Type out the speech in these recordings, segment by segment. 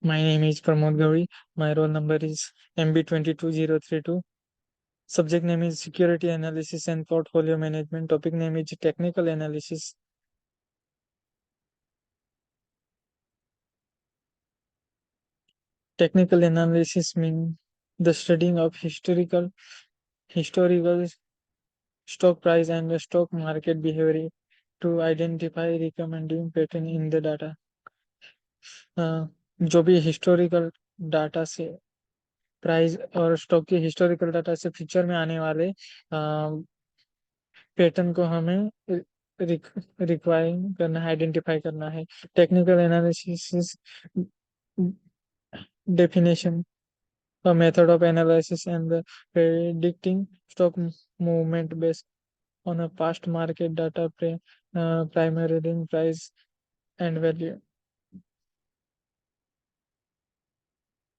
My name is Pramod Gauri. My roll number is MB22032. Subject name is Security Analysis and Portfolio Management. Topic name is Technical Analysis. Technical analysis means the studying of historical stock price and the stock market behavior to identify recommending pattern in the data. जो भी historical data से price और stock के historical data से future में आने वाले pattern को हमें रिक्वायर करना है, आइडेंटिफाई करना है। Technical analysis definition, a method of analysis and predicting stock movement based on a past market data, primarily price and value.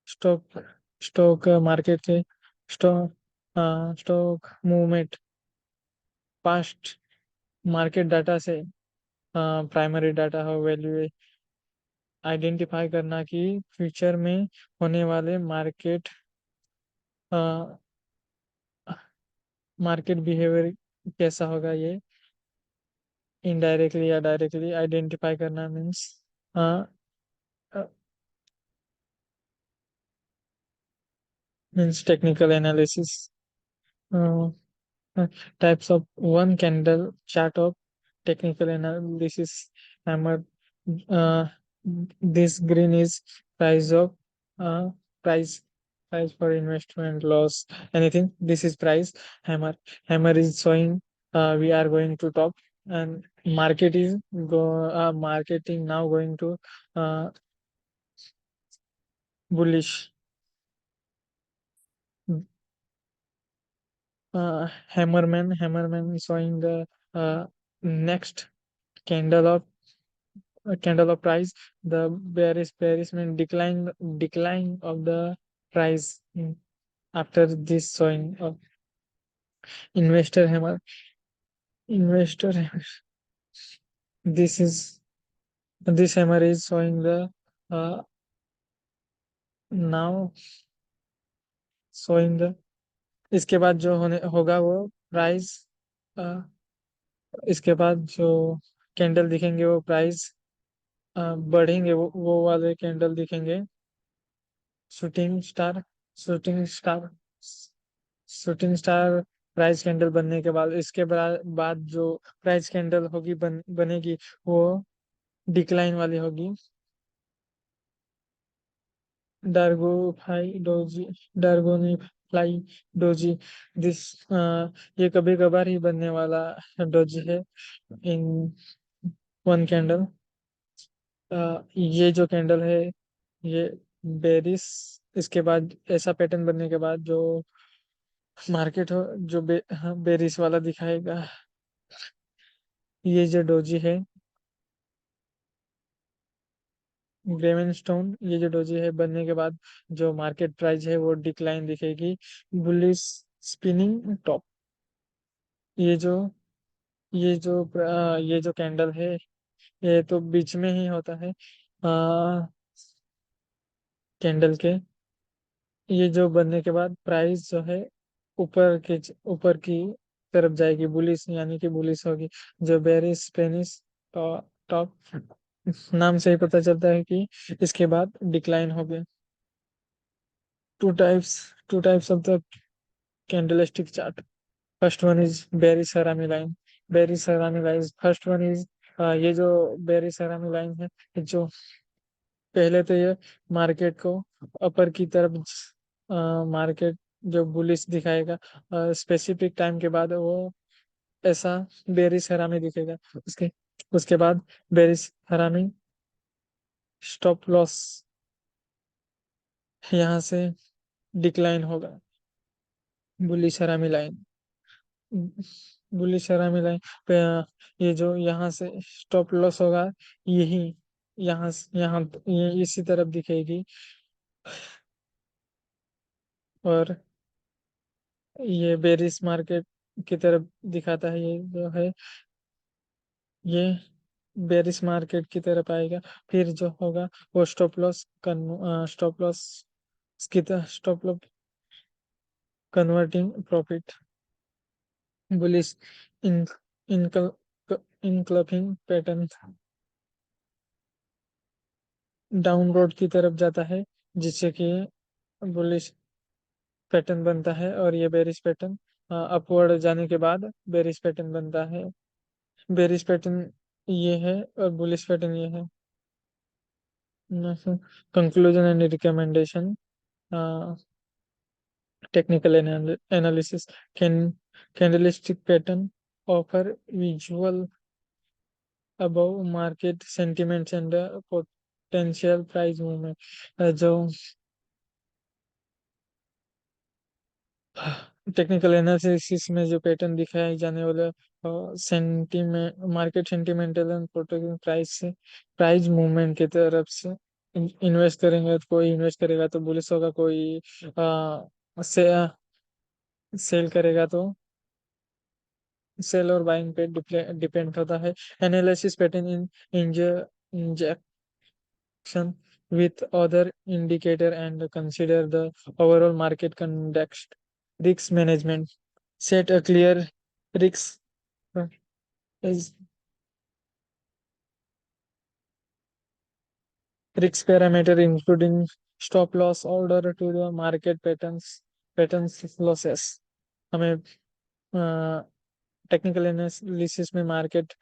Stock stock market के stock stock movement past market data से primary data हो value identify करना कि future में होने वाले market behaviour कैसा होगा, ये इनडायरेक्टली या डायरेक्टली आइडेंटिफाई करना means technical analysis. types of one candle chart of technical analysis hammer. uh, this green is price of uh, price price for investment loss anything. This is price. Hammer is showing we are going to top, and market is marketing now going to uh, bullish. Hammerman showing the next candle of candle of price. The bearish mean decline of the price after this showing of investor hammer. Investor hammer. This is this hammer is showing the uh, now showing the इसके बाद जो होने होगा वो price. इसके बाद जो candle दिखेंगे वो प्राइस बढ़ेंगे, वो वाले कैंडल दिखेंगे। Shooting star shooting star shooting star price candle बनने के बाद इसके बाद जो प्राइस कैंडल होगी बनेगी वो डिक्लाइन वाली होगी। Dragonfly doji dragonfly doji this ये कभी कभार ही बनने वाला डोजी है इन वन कैंडल। ये जो कैंडल है ये बेरिस। इसके बाद ऐसा पैटर्न बनने के बाद जो मार्केट हो जो हाँ, बेरिस वाला दिखाएगा। ये जो डोजी है ग्रेवनस्टोन, ये जो डोजी है बनने के बाद जो मार्केट प्राइस है वो डिक्लाइन दिखेगी। Bullish spinning top. ये जो ये जो कैंडल है ये तो बीच में ही होता है कैंडल के। ये जो बनने के बाद प्राइस जो है ऊपर की तरफ जाएगी, बुलिश यानी कि बुलिश होगी। जो बेरिस स्पेनिश टॉप नाम से ही पता चलता है कि इसके बाद डिक्लाइन हो गया। Two types of the candlestick chart. First one is berries हरामी लाइन। बेरिस हरामी लाइन फर्स्ट वन इज ये जो बेरिस हरामी लाइन है जो पहले तो ये मार्केट को अपर की तरफ मार्केट जो बुलिश दिखाएगा स्पेसिफिक टाइम के बाद वो ऐसा बेरिस हरामी दिखेगा। उसके उसके बाद बेरिस हरामी स्टॉप लॉस यहाँ से डिक्लाइन होगा। बुलिश हरामी लाइन बुलिश हरामी लाइन पे ये जो यहाँ से स्टॉप लॉस होगा यही यहाँ ये इसी तरफ दिखेगी। और ये बेरिस मार्केट की तरफ दिखाता है ये जो है ये बेरिश मार्केट की तरफ आएगा। फिर जो होगा वो stop loss converting profit, bullish in इनकल इनक्लपिंग पैटर्न डाउन रोड की तरफ जाता है, जिससे कि बुलिश पैटर्न बनता है, और ये बेरिश पैटर्न अपवर्ड जाने के बाद बेरिश पैटर्न बनता है। बेरिश पैटर्न ये है और बुलिश पैटर्न ये है। Conclusion and recommendation, technical analysis, can candlestick pattern offer visual above market sentiments and potential price movement। जो टेक्निकल एनालिसिस में जो पैटर्न दिखाए जाने वाला sentiment, market sentimental and protection price से, प्राइस मूवमेंट की तरफ से इन्वेस्ट करेंगे, तो कोई इन्वेस्ट करेगा तो बुलिश होगा, कोई से, सेल करेगा तो सेल और बाइंग पे डिपेंड करता है। Analysis pattern in injection with other indicator and consider the overall market context। Risk management, set a clear risk uh, is risk parameter including stop loss order to the market patterns losses। हमें technical analysis में market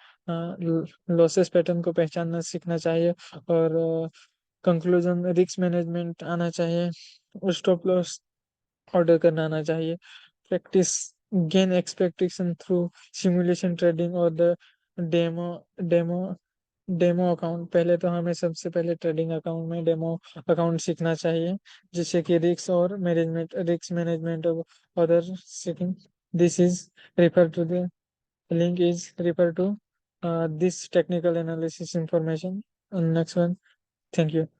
losses pattern को पहचानना सीखना चाहिए, और conclusion risk management आना चाहिए, और स्टॉप लॉस ऑर्डर करना आना चाहिए। Practice gain expectation through simulation trading और the demo demo demo account. पहले तो हमें सबसे पहले ट्रेडिंग अकाउंट में डेमो अकाउंट सीखना चाहिए, जिससे कि रिस्क मैनेजमेंट ऑफ अदर सीखिंग। This is refer to the link is refer to this technical analysis information on next one। Thank you।